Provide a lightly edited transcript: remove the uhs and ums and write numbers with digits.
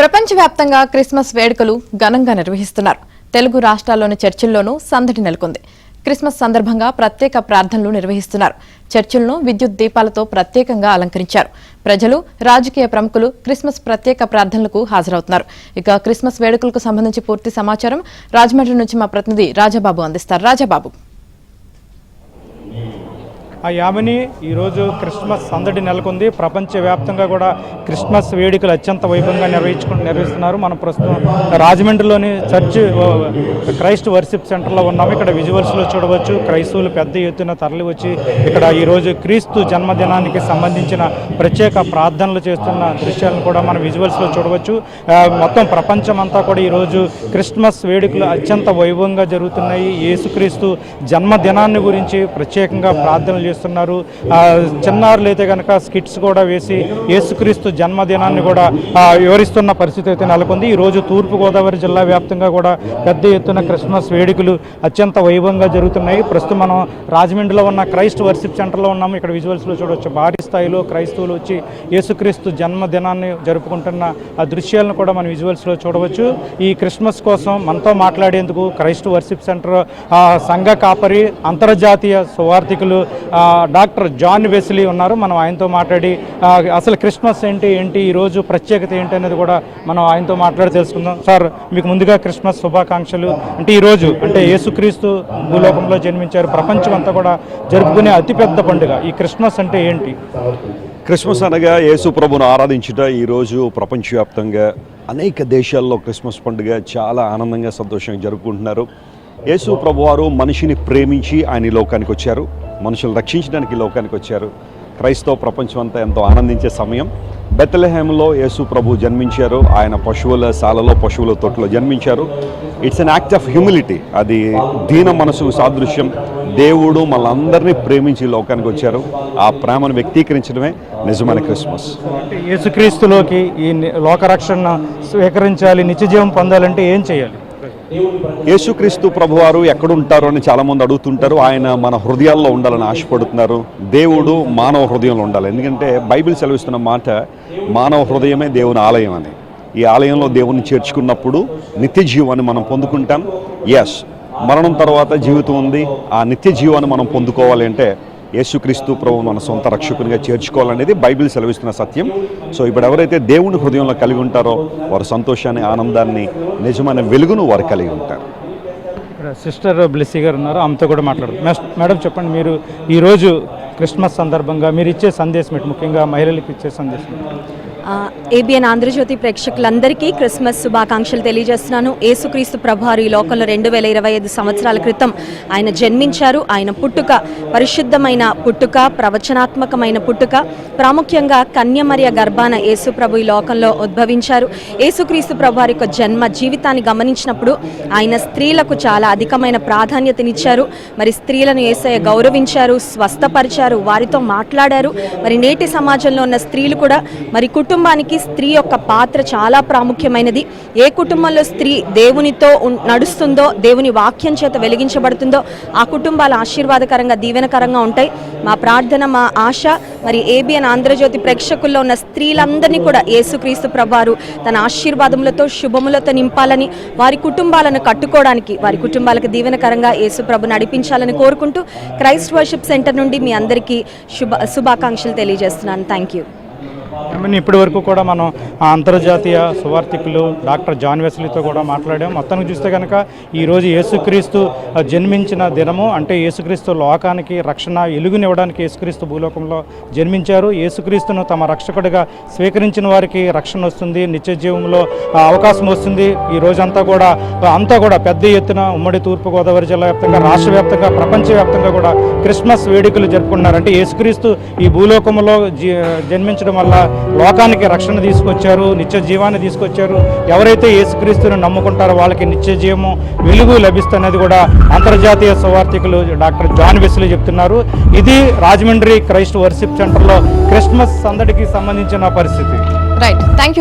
ప్రపంచవ్యాప్తంగా క్రిస్మస్ వేడుకలు ఘనంగా నిర్వహిస్తున్నారు. తెలుగు రాష్ట్రాల్లోని చర్చిల్లోనూ సందడి నెలకొంది. క్రిస్మస్ సందర్భంగా ప్రత్యేక ప్రార్థనలు నిర్వహిస్తున్నారు. చర్చిలను విద్యుత్ దీపాలతో ప్రత్యేకంగా అలంకరించారు. ప్రజలు, రాజకీయ ప్రముఖులు క్రిస్మస్ ప్రత్యేక ప్రార్థనలకు హాజరవుతున్నారు. ఇక క్రిస్మస్ వేడుకలకు సంబంధించి పూర్తి సమాచారం రాజమండ్రి నుంచి మా ప్రతినిధి రాజాబాబు అందిస్తారు. రాజాబాబు, యామిని, ఈరోజు క్రిస్మస్ సందడి నెలకొంది. ప్రపంచవ్యాప్తంగా కూడా క్రిస్మస్ వేడుకలు అత్యంత వైభవంగా నిర్వహిస్తున్నారు. మనం ప్రస్తుతం రాజమండ్రిలోని చర్చ్ క్రైస్ట్ వర్షిప్ సెంటర్లో ఉన్నాము. ఇక్కడ విజువల్స్లో చూడవచ్చు, క్రైస్తవులు పెద్ద ఎత్తున తరలి వచ్చి ఇక్కడ ఈరోజు క్రీస్తు జన్మదినానికి సంబంధించిన ప్రత్యేక ప్రార్థనలు చేస్తున్న దృశ్యాలను కూడా మనం విజువల్స్లో చూడవచ్చు. మొత్తం ప్రపంచం అంతా కూడా ఈరోజు క్రిస్మస్ వేడుకలు అత్యంత వైభవంగా జరుగుతున్నాయి. యేసుక్రీస్తు జన్మదినాన్ని గురించి ప్రత్యేకంగా ప్రార్థనలు చేస్తున్నారు. చిన్నారులు అయితే కనుక స్కిట్స్ కూడా వేసి యేసుక్రీస్తు జన్మదినాన్ని కూడా వివరిస్తున్న పరిస్థితి అయితే నెలకొంది. ఈరోజు తూర్పుగోదావరి జిల్లా వ్యాప్తంగా కూడా పెద్ద ఎత్తున క్రిస్మస్ వేడుకలు అత్యంత వైభవంగా జరుగుతున్నాయి. ప్రస్తుతం మనం రాజమండ్రిలో ఉన్న క్రైస్ట్ వర్షిప్ సెంటర్లో ఉన్నాము. ఇక్కడ విజువల్స్లో చూడవచ్చు, భారీ స్థాయిలో క్రైస్తవులు వచ్చి యేసుక్రీస్తు జన్మదినాన్ని జరుపుకుంటున్న ఆ దృశ్యాలను కూడా మనం విజువల్స్లో చూడవచ్చు. ఈ క్రిస్మస్ కోసం మనతో మాట్లాడేందుకు క్రైస్ట్ వర్షిప్ సెంటర్ సంఘ కాపరి, అంతర్జాతీయ సువార్థికులు డాక్టర్ జాన్ వెస్లీ ఉన్నారు. మనం ఆయనతో మాట్లాడి అసలు క్రిస్మస్ ఏంటి ఈరోజు ప్రత్యేకత ఏంటి అనేది కూడా మనం ఆయనతో మాట్లాడి తెలుసుకుందాం. సార్, మీకు ముందుగా క్రిస్మస్ శుభాకాంక్షలు. ఈరోజు యేసుక్రీస్తు భూలోకంలో జన్మించారు, ప్రపంచం అంతా కూడా జరుపుకునే అతిపెద్ద పండుగ. ఈ క్రిస్మస్ అంటే ఏంటి? క్రిస్మస్ అనగా యేసు ప్రభును ఆరాధించుట. ఈరోజు ప్రపంచవ్యాప్తంగా అనేక దేశాల్లో క్రిస్మస్ పండుగ చాలా ఆనందంగా, సంతోషంగా జరుపుకుంటున్నారు. యేసు ప్రభువారు మనిషిని ప్రేమించి ఆయన ఈ లోకానికి వచ్చారు, మనుషులు రక్షించడానికి లోకానికి వచ్చారు. క్రైస్తవ ప్రపంచం అంతా ఎంతో ఆనందించే సమయం. బెత్లెహేంలో యేసు ప్రభు జన్మించారు. ఆయన పశువుల శాలలో, పశువుల తొట్టులో జన్మించారు. It's an act of humility. అది దీన మనసుకు సాదృశ్యం. దేవుడు మనందరినీ ప్రేమించి లోకానికి వచ్చారు. ఆ ప్రేమను వ్యక్తీకరించడమే నిజమైన క్రిస్మస్. యేసుక్రీస్తులోకి ఈ లోకరక్షణ స్వీకరించాలి, నిత్యజీవం పొందాలంటే ఏం చేయాలి? యేసుక్రీస్తు ప్రభువారు ఎక్కడుంటారు అని చాలామంది అడుగుతుంటారు. ఆయన మన హృదయాల్లో ఉండాలని ఆశపడుతున్నారు. దేవుడు మానవ హృదయంలో ఉండాలి. ఎందుకంటే బైబిల్ సెలవిస్తున్న మాట, మానవ హృదయమే దేవుని ఆలయం అని. ఈ ఆలయంలో దేవుని చేర్చుకున్నప్పుడు నిత్య జీవాన్ని మనం పొందుకుంటాం. ఎస్, మరణం తర్వాత జీవితం ఉంది. ఆ నిత్య జీవాన్ని మనం పొందుకోవాలి అంటే యేసుక్రీస్తు ప్రభు మన సొంత రక్షకునిగా చేర్చుకోవాలనేది బైబిల్ సెలవిస్తున్న సత్యం. సో ఇప్పుడు ఎవరైతే దేవుని హృదయంలో కలిగి ఉంటారో వారు సంతోషాన్ని, ఆనందాన్ని, నిజమైన వెలుగును వారు కలిగి ఉంటారు. సిస్టర్ బ్లెస్సీ గారు ఉన్నారు, ఆమెతో కూడా మాట్లాడుతారు. మేడం, చెప్పండి, మీరు ఈరోజు క్రిస్మస్ సందర్భంగా మీరు ఇచ్చే సందేశం ఏంటి? ముఖ్యంగా మహిళలకు ఇచ్చే సందేశం. ఏబిఎన్ ఆంధ్రజ్యోతి ప్రేక్షకులందరికీ క్రిస్మస్ శుభాకాంక్షలు తెలియజేస్తున్నాను. యేసుక్రీస్తు ప్రభువారు ఈ లోకంలో 2025 సంవత్సరాల క్రితం ఆయన జన్మించారు. ఆయన పుట్టుక పరిశుద్ధమైన పుట్టుక, ప్రవచనాత్మకమైన పుట్టుక. ప్రాముఖ్యంగా కన్యమరియ గర్భాన యేసు ప్రభు ఈ లోకంలో ఉద్భవించారు. యేసుక్రీస్తు ప్రభువారి యొక్క జన్మ జీవితాన్ని గమనించినప్పుడు ఆయన స్త్రీలకు చాలా అధికమైన ప్రాధాన్యతనిచ్చారు. మరి స్త్రీలను యేసయ్య గౌరవించారు, స్వస్థపరిచారు, వారితో మాట్లాడారు. మరి నేటి సమాజంలో ఉన్న స్త్రీలు కూడా, మరి కుటుంబానికి స్త్రీ యొక్క పాత్ర చాలా ప్రాముఖ్యమైనది. ఏ కుటుంబంలో స్త్రీ దేవునితో నడుస్తుందో, దేవుని వాక్యం చేత వెలిగించబడుతుందో ఆ కుటుంబాలు ఆశీర్వాదకరంగా, దీవెనకరంగా ఉంటాయి. మా ప్రార్థన, మా ఆశ, మరి ఏబిఎన్ ఆంధ్రజ్యోతి ప్రేక్షకుల్లో ఉన్న స్త్రీలందరినీ కూడా యేసుక్రీస్తు ప్రభువారు తన ఆశీర్వాదములతో, శుభములతో నింపాలని, వారి కుటుంబాలను కట్టుకోవడానికి, వారి కుటుంబాలకు దీవెనకరంగా యేసు ప్రభు నడిపించాలని కోరుకుంటూ క్రైస్ట్ వర్షిప్ సెంటర్ నుండి మీ అందరికీ శుభాకాంక్షలు తెలియజేస్తున్నాను. Thank you. ఇప్పటి వరకు కూడా మనం అంతర్జాతీయ సువార్థికులు డాక్టర్ జాన్ వెస్లీతో కూడా మాట్లాడాం. మొత్తానికి చూస్తే కనుక ఈరోజు యేసుక్రీస్తు జన్మించిన దినము, అంటే యేసుక్రీస్తు లోకానికి రక్షణ వెలుగునివ్వడానికి యేసుక్రీస్తు భూలోకంలో జన్మించారు. యేసుక్రీస్తును తమ రక్షకుడిగా స్వీకరించిన వారికి రక్షణ వస్తుంది, నిత్య జీవంలో అవకాశం వస్తుంది. ఈ రోజంతా కూడా పెద్ద ఎత్తున ఉమ్మడి తూర్పుగోదావరి జిల్లా వ్యాప్తంగా, రాష్ట్ర వ్యాప్తంగా, ప్రపంచవ్యాప్తంగా కూడా క్రిస్మస్ వేడుకలు జరుపుకున్నారు. అంటే యేసుక్రీస్తు ఈ భూలోకంలో జన్మించడం వల్ల లోకానికి రక్షణ తీసుకొచ్చారు, నిత్య జీవాన్ని తీసుకొచ్చారు. ఎవరైతే యేసుక్రీస్తుని నమ్ముకుంటారో వాళ్ళకి నిత్య జీవము, వెలుగు లభిస్తున్నది కూడా అంతర్జాతీయ సువార్థికులు డాక్టర్ జాన్ వెస్లీ చెప్తున్నారు. ఇది రాజమండ్రి క్రైస్ట్ వర్షిప్ సెంటర్లో క్రిస్మస్ సందడికి సంబంధించిన పరిస్థితి. Right, thank you.